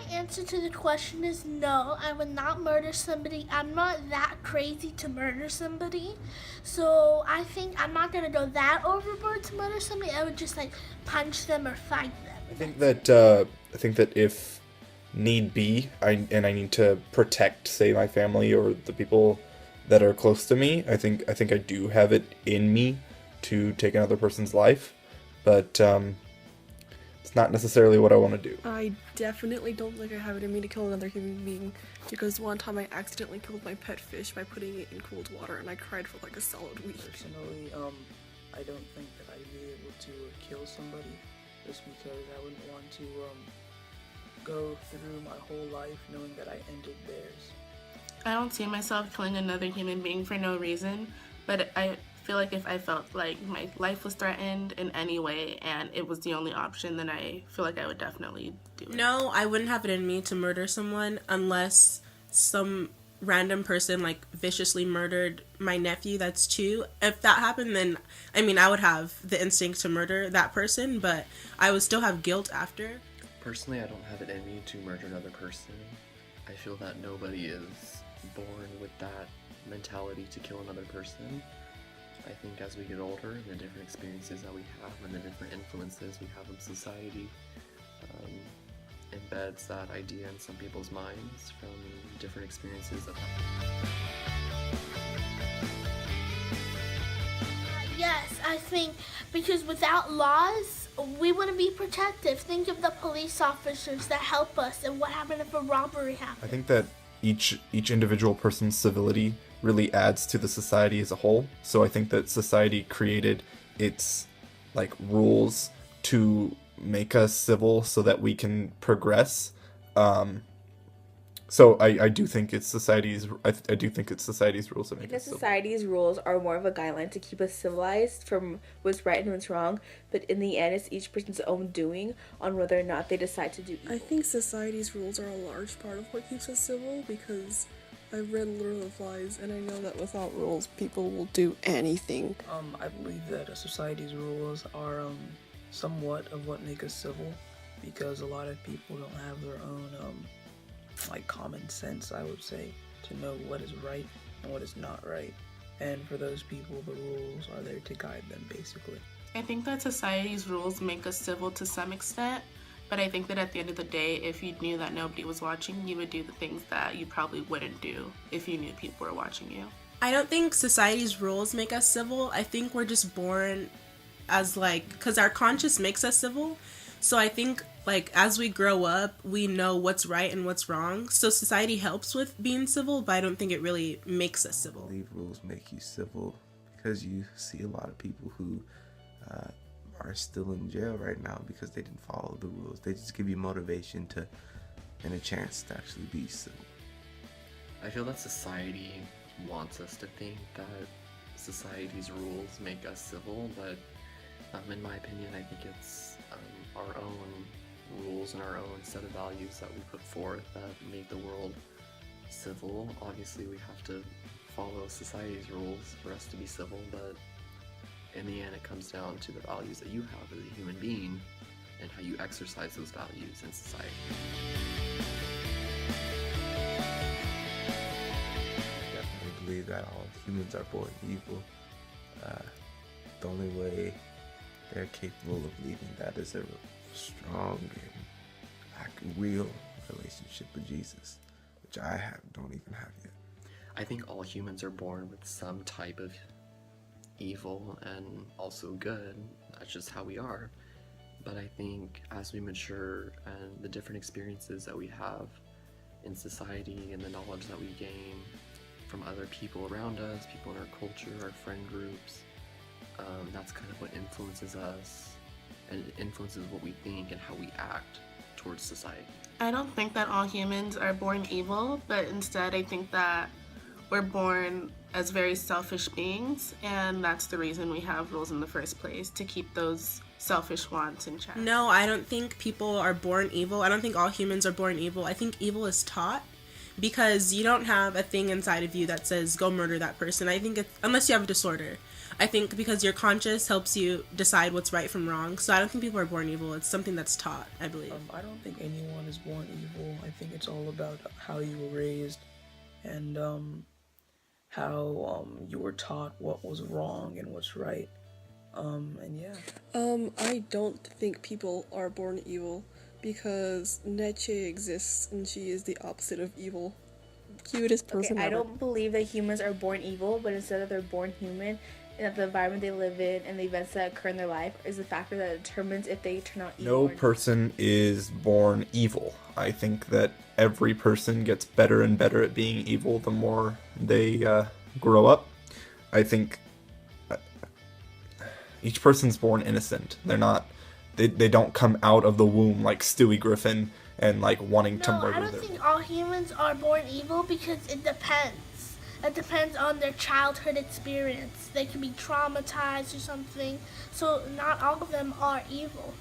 My answer to the question is no, I would not murder somebody. I'm not that crazy to murder somebody. So I think I'm not gonna go that overboard to murder somebody. I would just like punch them or fight them. I think that if need be, I need to protect, say, my family or the people that are close to me. I think I do have it in me to take another person's life, but it's not necessarily what I want to do. I definitely don't think I have it in me to kill another human being, because one time I accidentally killed my pet fish by putting it in cold water and I cried for like a solid week. Personally, I don't think that I'd be able to kill somebody, just because I wouldn't want to go through my whole life knowing that I ended theirs. I don't see myself killing another human being for no reason, but I feel like if I felt like my life was threatened in any way and it was the only option, then I feel like I would definitely do it. No, I wouldn't have it in me to murder someone unless some random person like viciously murdered my nephew that's 2. If that happened, then I would have the instinct to murder that person, but I would still have guilt after. Personally, I don't have it in me to murder another person. I feel that nobody is born with that mentality to kill another person. I think as we get older, and the different experiences that we have and the different influences we have in society embeds that idea in some people's minds from different experiences that happen. Yes, I think because without laws, we wouldn't be protected. Think of the police officers that help us, and what happened if a robbery happened. I think that each individual person's civility really adds to the society as a whole. So I think that society created its like rules to make us civil so that we can progress. So I do think it's society's rules that make Because us civil. society's rules are more of a guideline to keep us civilized from what's right and what's wrong, but in the end, it's each person's own doing on whether or not they decide to do evil. I think society's rules are a large part of what keeps us civil, because I've read Lord of the Flies and I know that without rules, people will do anything. I believe that a society's rules are somewhat of what make us civil, because a lot of people don't have their own like common sense, I would say, to know what is right and what is not right. And for those people, the rules are there to guide them, basically. I think that society's rules make us civil to some extent, but I think that at the end of the day, if you knew that nobody was watching, you would do the things that you probably wouldn't do if you knew people were watching you. I don't think society's rules make us civil. I think we're just born as because our conscience makes us civil. So I think as we grow up, we know what's right and what's wrong. So society helps with being civil, but I don't think it really makes us civil. I believe rules make you civil because you see a lot of people who are still in jail right now because they didn't follow the rules. They just give you motivation and a chance to actually be civil. I feel that society wants us to think that society's rules make us civil, but in my opinion, I think it's our own rules and our own set of values that we put forth that make the world civil. Obviously, we have to follow society's rules for us to be civil, but in the end, it comes down to the values that you have as a human being and how you exercise those values in society. I definitely believe that all humans are born evil. The only way they're capable of leading that is a strong and real relationship with Jesus, which I don't even have yet. I think all humans are born with some type of evil and also good. That's just how we are. But I think as we mature and the different experiences that we have in society and the knowledge that we gain from other people around us, people in our culture, our friend groups, that's kind of what influences us and it influences what we think and how we act towards society. I don't think that all humans are born evil, but instead I think that we're born as very selfish beings, and that's the reason we have rules in the first place, to keep those selfish wants in check. No, I don't think people are born evil. I don't think all humans are born evil. I think evil is taught, because you don't have a thing inside of you that says go murder that person. I think unless you have a disorder. I think because your conscious helps you decide what's right from wrong. So I don't think people are born evil. It's something that's taught, I believe. I don't think anyone is born evil. I think it's all about how you were raised and how you were taught what was wrong and what's right. And yeah. I don't think people are born evil because Neche exists and she is the opposite of evil. Cutest person I ever. don't believe that humans are born evil, but instead that they're born human, and that the environment they live in and the events that occur in their life is the factor that determines if they turn out evil. No or not. person is born evil. I think that every person gets better and better at being evil the more they grow up. I think each person's born innocent. They're not. They don't come out of the womb like Stewie Griffin and like wanting to No, murder I don't them. think all humans are born evil because it depends. It depends on their childhood experience. They can be traumatized or something. So not all of them are evil.